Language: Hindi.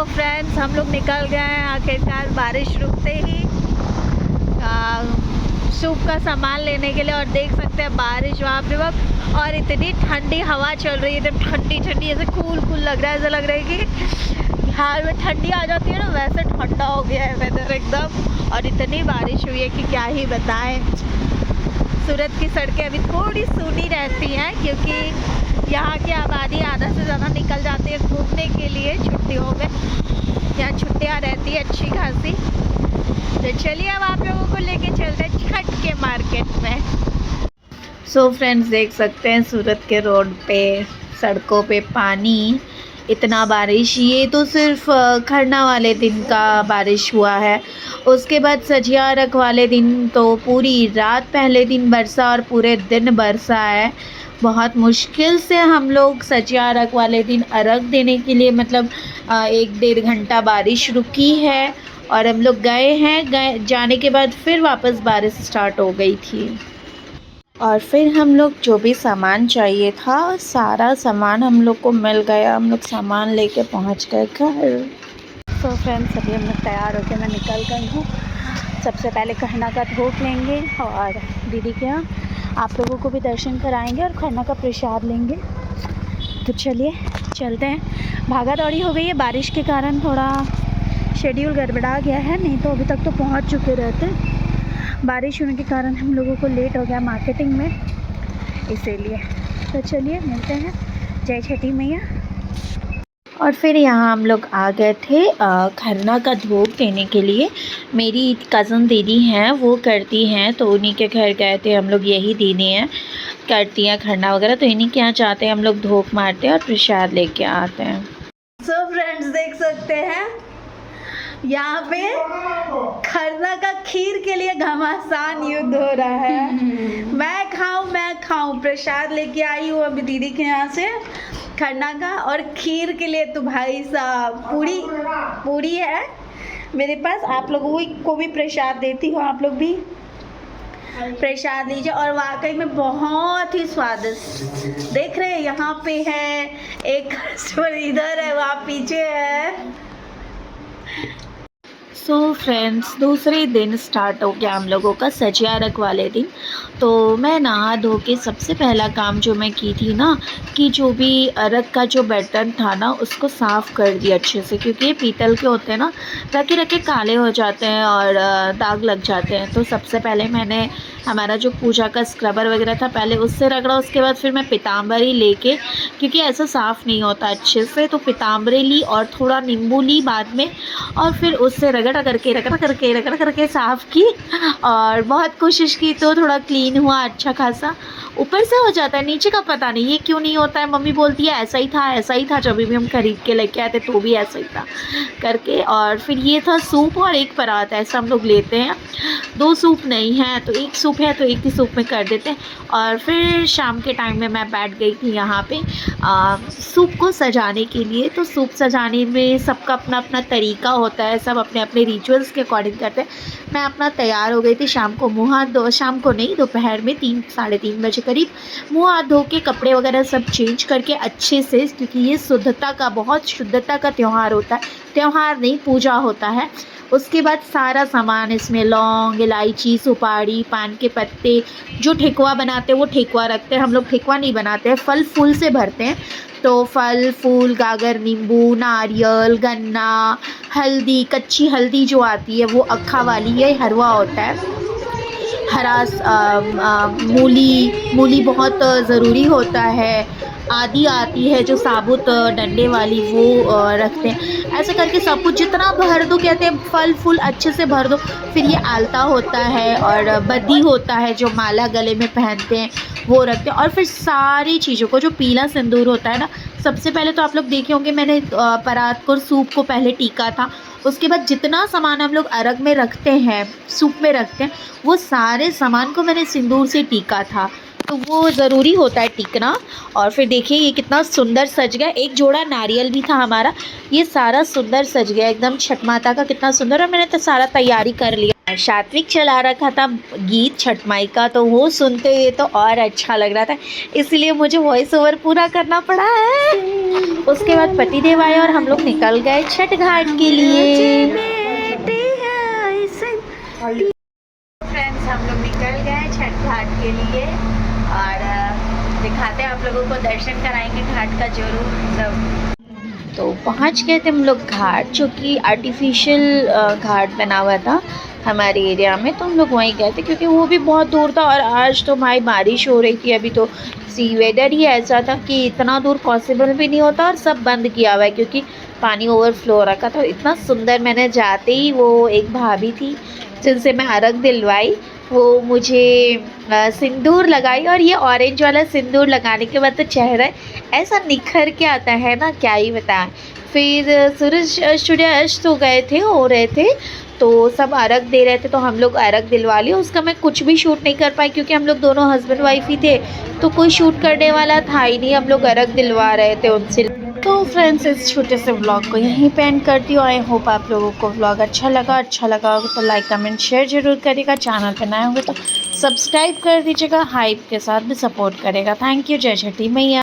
फ्रेंड्स, हम लोग निकल गए हैं आखिरकार बारिश रुकते ही सूप का सामान लेने के लिए। और देख सकते हैं बारिश वहाँ पे वक्त, और इतनी ठंडी हवा चल रही है, एकदम ठंडी ठंडी, ऐसे कूल कूल लग रहा है। ऐसा लग रहा है कि बिहार में ठंडी आ जाती है ना, वैसे ठंडा हो गया है वेदर एकदम। और इतनी बारिश हुई है कि क्या ही बताएं। सूरत की सड़कें अभी थोड़ी सूनी रहती हैं क्योंकि यहाँ की आबादी आधा से ज़्यादा निकल जाती है घूमने के लिए छुट्टियों में। यहाँ छुट्टियाँ रहती है अच्छी खासी। तो चलिए अब आप लोगों को लेके चलते हैं छठ के मार्केट में। सो फ्रेंड्स, देख सकते हैं सूरत के रोड पे, सड़कों पे पानी, इतना बारिश। ये तो सिर्फ खरना वाले दिन का बारिश हुआ है। उसके बाद सजियारक वाले दिन तो पूरी रात पहले दिन बरसा और पूरे दिन बरसा है। बहुत मुश्किल से हम लोग सजियारक वाले दिन अर्घ देने के लिए, मतलब 1-1.5 घंटा बारिश रुकी है। और हम लोग गए जाने के बाद फिर वापस बारिश स्टार्ट हो गई थी। और फिर हम लोग जो भी सामान चाहिए था, सारा सामान हम लोग को मिल गया। हम लोग सामान लेके पहुंच गए घर। तो फ्रेंड्स, अभी हम लोग तैयार होकर मैं निकल गई हूँ। सबसे पहले खरना का भोग लेंगे और दीदी के यहाँ आप लोगों को भी दर्शन कराएंगे और खरना का प्रसाद लेंगे। तो चलिए चलते हैं। भागा दौड़ी हो गई है, बारिश के कारण थोड़ा शेड्यूल गड़बड़ा गया है, नहीं तो अभी तक तो पहुँच चुके रहते। बारिश होने के कारण हम लोगों को लेट हो गया मार्केटिंग में, इसीलिए। तो चलिए मिलते हैं। जय छठी मैया। और फिर यहाँ हम लोग आ गए थे खरना का भोग देने के लिए। मेरी कज़न दीदी हैं, वो करती हैं, तो उन्हीं के घर गए थे हम लोग। यही दीदी हैं, करती हैं खरना वगैरह, तो इन्हीं के यहाँ जाते हैं हम लोग, धूप मारते हैं और प्रसाद लेके आते हैं। सो फ्रेंड्स, देख सकते हैं यहाँ पे खरना का खीर के लिए घमासान युद्ध हो रहा है। मैं खाऊं प्रसाद लेके आई हूँ अभी दीदी के यहाँ से खरना का। और खीर के लिए तो भाई साहब पूरी है मेरे पास। आप लोगों को भी प्रसाद देती हूँ, आप लोग भी प्रसाद लीजिए। और वाकई में बहुत ही स्वादिष्ट। देख रहे हैं यहाँ पे है एक कस्टमर, इधर है, वहाँ पीछे है। सो फ्रेंड्स, दूसरे दिन स्टार्ट हो गया हम लोगों का सजियारक वाले दिन। तो मैं नहा धो के सबसे पहला काम जो मैं की थी ना, कि जो भी अर्घ का जो बर्तन था ना, उसको साफ़ कर दिया अच्छे से, क्योंकि ये पीतल के होते हैं ना, रखे काले हो जाते हैं और दाग लग जाते हैं। तो सबसे पहले मैंने हमारा जो पूजा का स्क्रबर वगैरह था, पहले उससे रगड़ा। उसके बाद फिर मैं पीताम्बरी लेके, क्योंकि ऐसा साफ़ नहीं होता अच्छे से, तो पीताम्बरी ली और थोड़ा नींबू ली बाद में, और फिर उससे रगड़ा करके साफ़ की। और बहुत कोशिश की तो थोड़ा क्लीन हुआ अच्छा खासा। ऊपर से हो जाता है, नीचे का पता नहीं ये क्यों नहीं होता है। मम्मी बोलती है ऐसा ही था जब भी हम खरीद के लेके आए थे, तो भी ऐसा ही था करके। और फिर ये था सूप और एक परात, ऐसा हम लोग लेते हैं। 2 सूप नहीं है तो 1 सूप है, तो 1 ही सूप में कर देते हैं। और फिर शाम के टाइम में मैं बैठ गई थी यहाँ पे सूप को सजाने के लिए। तो सूप सजाने में सबका अपना अपना तरीका होता है, सब अपने अपने रिचुअल्स के अकॉर्डिंग करते हैं। मैं अपना तैयार हो गई थी, शाम को नहीं, दोपहर में 3-3:30 बजे करीब मुँह हाथ धो के, कपड़े वगैरह सब चेंज करके अच्छे से, क्योंकि ये बहुत शुद्धता का त्यौहार होता है। त्यौहार नहीं, पूजा होता है। उसके बाद सारा सामान इसमें लौंग, इलायची, सुपारी, पान के पत्ते, जो ठेकुआ बनाते हैं वो ठेकुआ रखते हैं। हम लोग ठेकुआ नहीं बनाते हैं, फल फूल से भरते हैं। तो फल फूल, गागर, नींबू, नारियल, गन्ना, हल्दी, कच्ची हल्दी जो आती है वो अक्खा वाली, ये हरवा होता है। हरा मूली बहुत ज़रूरी होता है। आदि आती है जो साबुत डंडे वाली, वो रखते हैं। ऐसे करके सब कुछ जितना भर दो, कहते हैं फल फूल अच्छे से भर दो। फिर ये आलता होता है और बद्दी होता है जो माला गले में पहनते हैं, वो रखते हैं। और फिर सारी चीज़ों को, जो पीला सिंदूर होता है ना, सबसे पहले तो आप लोग देखे होंगे मैंने परात को, सूप को पहले टीका था। उसके बाद जितना सामान हम लोग अर्घ में रखते हैं, सूप में रखते हैं, वो सारे सामान को मैंने सिंदूर से टीका था। तो वो ज़रूरी होता है टीकना। और फिर देखिए ये कितना सुंदर सज गया। एक जोड़ा नारियल भी था हमारा, ये सारा सुंदर सज गया एकदम छठ माता का, कितना सुंदर। और मैंने तो सारा तैयारी कर लिया। सात्विक चला रखा था गीत छठ माई का, तो वो सुनते हुए तो और अच्छा लग रहा था, इसलिए मुझे वॉइस ओवर पूरा करना पड़ा है। उसके बाद पतिदेव आए और हम लोग निकल गए छठ घाट के लिए। फ्रेंड्स, हम लोग निकल गए छठ घाट के लिए और दिखाते हैं आप लोगों को, दर्शन कराएंगे घाट का जरूर सब। तो पहुंच गए थे हम लोग घाट, जो कि आर्टिफिशियल घाट बना हुआ था हमारे एरिया में, तो हम लोग वहीं गए थे क्योंकि वो भी बहुत दूर था और आज तो भाई बारिश हो रही थी। अभी तो सी वेदर ही ऐसा था कि इतना दूर पॉसिबल भी नहीं होता और सब बंद किया हुआ है क्योंकि पानी ओवरफ्लो रखा था। इतना सुंदर, मैंने जाते ही वो एक भाभी थी जिनसे मैं अर्घ दिलवाई, वो मुझे सिंदूर लगाई और ये ऑरेंज वाला सिंदूर लगाने के बाद तो चेहरा ऐसा निखर के आता है ना, क्या ही बताएं। फिर सूर्यास्त हो गए थे, हो रहे थे, तो सब अर्घ दे रहे थे, तो हम लोग अर्घ दिलवा लिए। उसका मैं कुछ भी शूट नहीं कर पाई क्योंकि हम लोग दोनों हस्बैंड वाइफ ही थे, तो कोई शूट करने वाला था ही नहीं, हम लोग अर्घ दिलवा रहे थे उनसे। तो फ्रेंड्स, इस छोटे से व्लॉग को यहीं पे एंड करती हूँ। आई होप आप लोगों को व्लॉग अच्छा लगा होगा तो लाइक कमेंट शेयर जरूर करिएगा। चैनल पे नए होंगे तो सब्सक्राइब कर दीजिएगा, हाइप के साथ भी सपोर्ट करेगा। Thank you. जय छठी मैया।